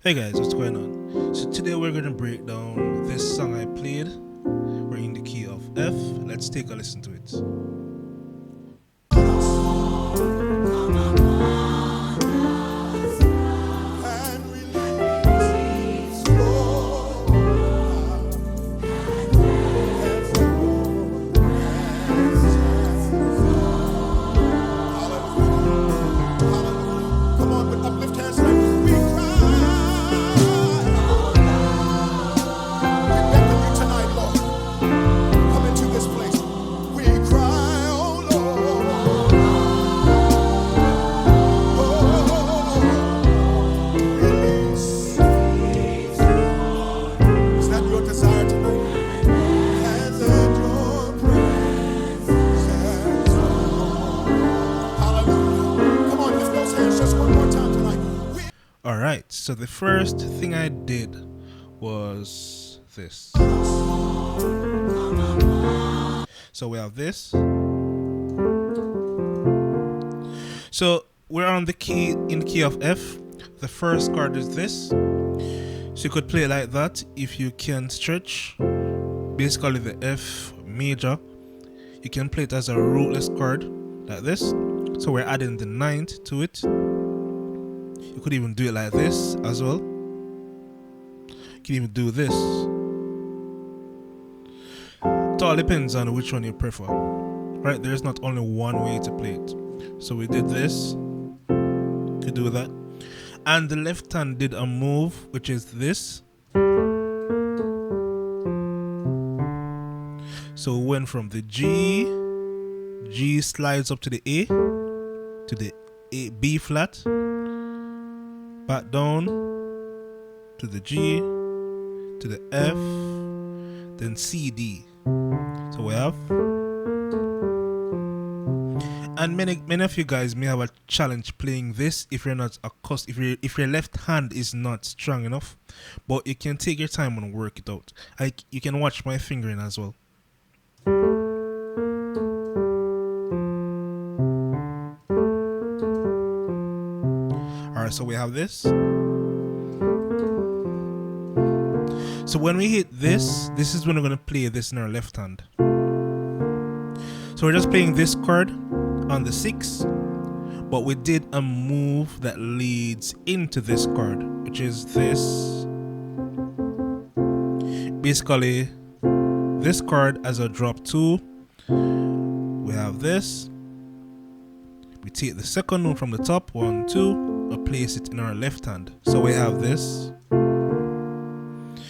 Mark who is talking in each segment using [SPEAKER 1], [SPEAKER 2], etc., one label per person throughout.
[SPEAKER 1] Hey guys, what's going on? So today we're gonna break down this song I played. We're in the key of F. Let's take a listen to it. Alright, so the first thing I did was this. So we have this. So we're on the key in the key of F. The first chord is this. So you could play it like that if you can stretch. Basically the F major. You can play it as a rootless chord like this. So we're adding the ninth to it. You could even do it like this as well. You can even do this. It all depends on which one you prefer. Right, there's not only one way to play it. So we did this. You could do that. And the left hand did a move, which is this. So we went from the G slides up to the A, B flat, back down to the G, to the F, then C, D. So we have, and many of you guys may have a challenge playing this if you're not accustomed, if your left hand is not strong enough, but you can take your time and work it out. Like you can watch my fingering as well. Alright, so we have this. So when we hit this is when we're going to play this in our left hand. So we're just playing this chord on the 6, but we did a move that leads into this chord, which is this. Basically, this chord as a drop 2, we have this. We take the second note from the top, 1, 2, and place it in our left hand. So we have this,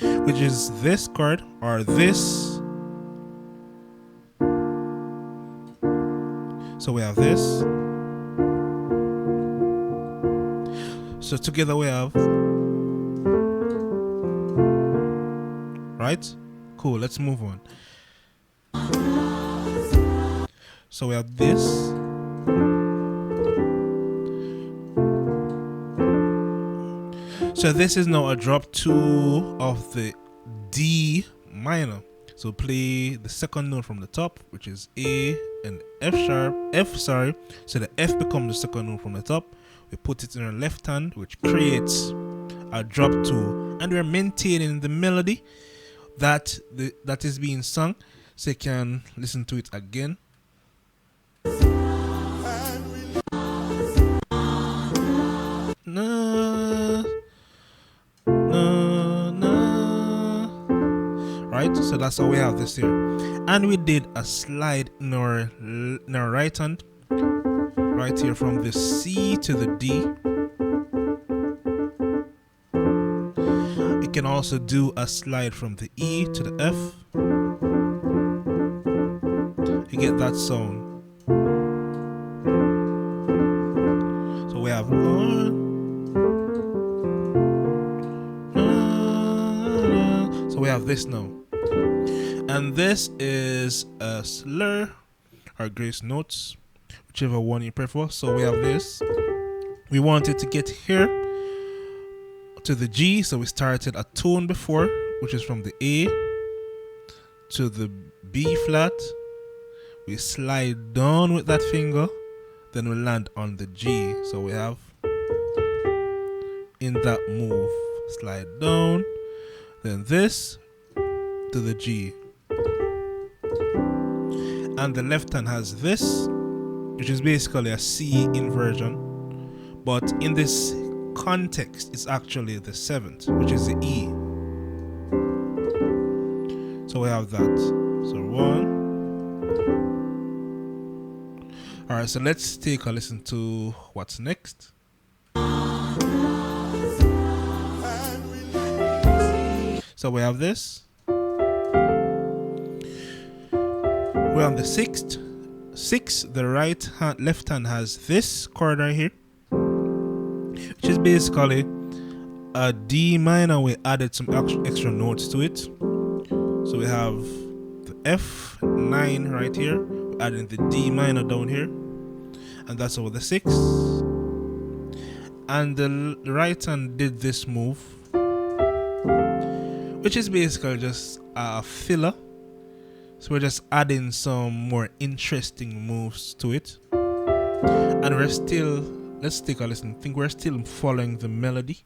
[SPEAKER 1] which is this chord, or this. So we have this. So together we have, right? Cool, let's move on. So we have this. So this is now a drop 2 of the D minor. So play the second note from the top, which is A and F. So the F becomes the second note from the top. We put it in our left hand, which creates a drop 2, and we're maintaining the melody that is being sung. So you can listen to it again. Right, so that's how we have this here, and we did a slide in our right hand, right here from the C to the D. You can also do a slide from the E to the F. You get that sound. So we have so we have this now. And this is a slur or grace notes, whichever one you prefer. So we have this. We wanted to get here to the G, so we started a tone before, which is from the A to the B flat. We slide down with that finger, then we land on the G. So we have in that move. slide down, then this to the G. And the left hand has this, which is basically a C inversion, but in this context it's actually the 7th, which is the E. So we have that. So 1. Alright, so let's take a listen to what's next. So we have this. We're on the 6th. 6, the left hand has this chord right here, which is basically a D minor. We added some extra notes to it. So we have the F9 right here, we're adding the D minor down here, and that's over the 6. And the right hand did this move, which is basically just a filler. So we're just adding some more interesting moves to it. And we're still, let's take a listen. I think we're still following the melody.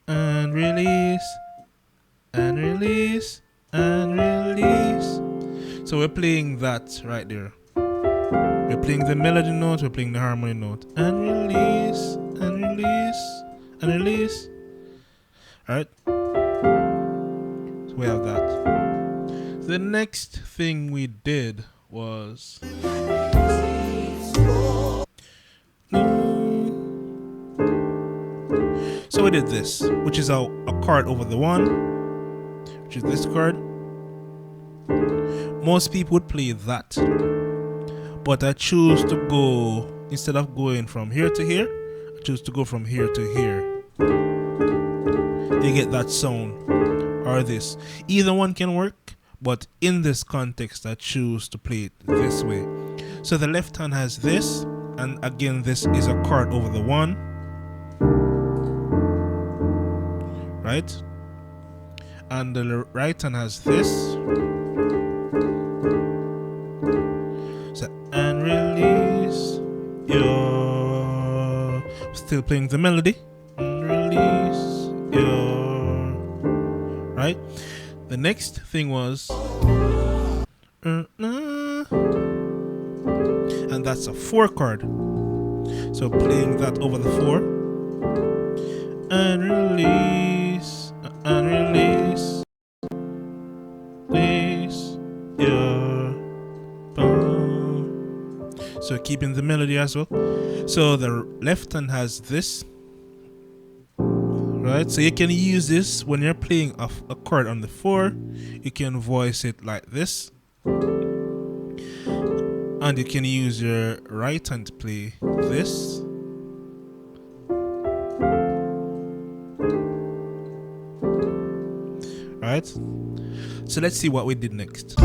[SPEAKER 1] And release, and release, and release. So we're playing that right there. We're playing the melody note, we're playing the harmony note. And release, and release, and release. Alright. So we have that. The next thing we did was so we did this, which is a chord over the 1, which is this chord. Most people would play that, but I choose to go, instead of going from here to here, I choose to go from here to here. You get that sound, or this. Either one can work, but in this context I choose to play it this way. So the left hand has this, and again this is a chord over the 1, right? And the right hand has this. So, and release your, still playing the melody, and release your, right? The next thing was and that's a 4 chord. So playing that over the 4, and release, and release, release your bone. So keeping the melody as well. So the left hand has this, right? So you can use this when you're playing a chord on the 4. You can voice it like this, and you can use your right hand to play this. Right? So let's see what we did next.